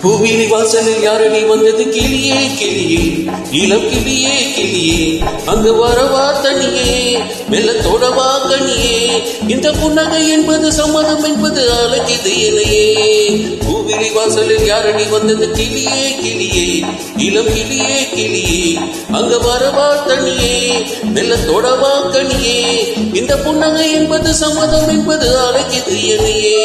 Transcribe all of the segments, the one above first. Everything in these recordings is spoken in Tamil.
பூவிலி வாசலில் யாரடி வந்தது கிளியே கிளியே இளம் கிளியே கிளியே அங்கு வரவா தனியே மெல்லத்தோடவா கனியே இந்த புன்னகை என்பது சம்மதம் என்பது அழகிது இணையே பூவிலி வாசலில் யாரடி வந்தது கிளியே கிளியே இளம் கிளியே கிளியே அங்கு வரவா தனியே மெல்லத்தோடவா கனியே இந்த புன்னகை என்பது சம்மதம் என்பது அழகிது இணையே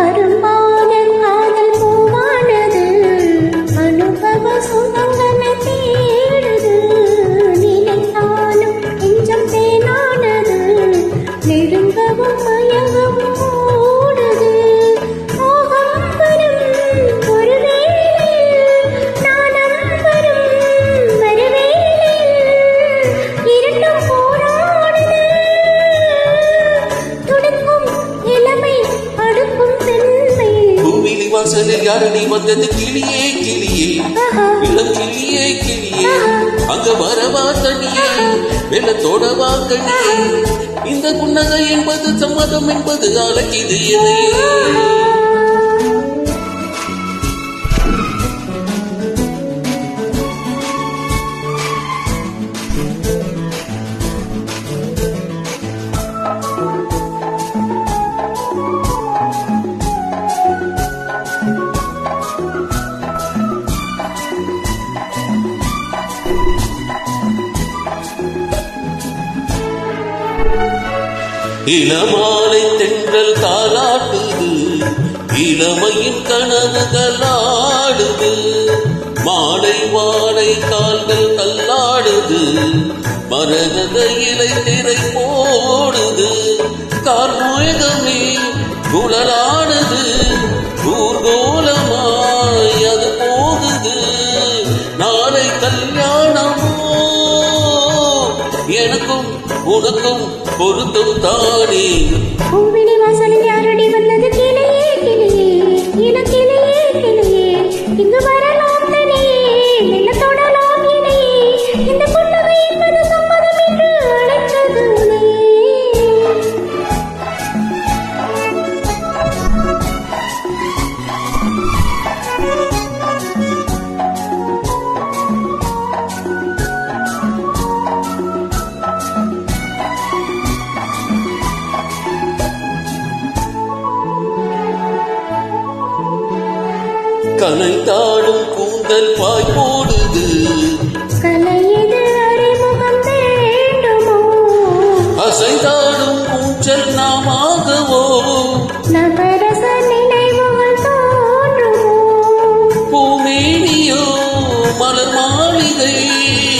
அரும்பான காதல் பூவானது அனுபவ சுகங்களை தேடுது நினைத்தாலும் நெஞ்சம் தேனானது நெருங்கவும் மயங்கவும் ஓடுது மோகம் வரும் ஒரு வேளையில் நாணம் வரும் மறுவேளையில் இரண்டும் போராடுது துடிக்கும் இளமை அடுக்கும் பூவிலி வாசலில் யாரடி வந்தது கிளியே கிளியே இளம் கிளியே கிளியே அங்க வரவா தனியே வெள்ளத்தோடவா கனியே இந்த புன்னகை என்பது சம்மதம் என்பது அழகிது இணையே இளமாலை தென்றல் தாலாட்டுது இளமையின் கனவுகள் ஆடுது மாலை வாழை கால்கள் கல்லாடுது மரகத இலை திரை போடுது கார்மேகமே குழலாடுது ஊர்கோலமாய் அது போகுது நாளை கல்யாணமோ எனக்கும் உனக்கும் பொருத்தம் தானே பூவிலி வாசலில் யாரடி வந்தது கிளியே கிளியே இளம் கிளியே கிளியே இங்கு வரலாம் தனியே மெல்ல தொடலாம் இணையே இந்த புன்னகை என்பது சம்மதம் என்று அழைத்தது கலைத்தாடும் கூந்தல் பாய் போடுது கலையது அறிமுகம் வேண்டுமோ அசைதாடும் கூச்சல் நாமாகவோ நவரச நினைவுகள் தோன்றுமோ பூமேனியோ மலர் மாளிகை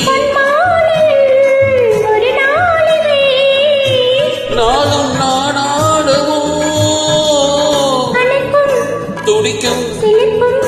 பொன்மாலையில் ஒரு நாளிகை நாளும் நாடாடவோ அணைக்கும் துடிக்கும் சிலிர்ப்பும்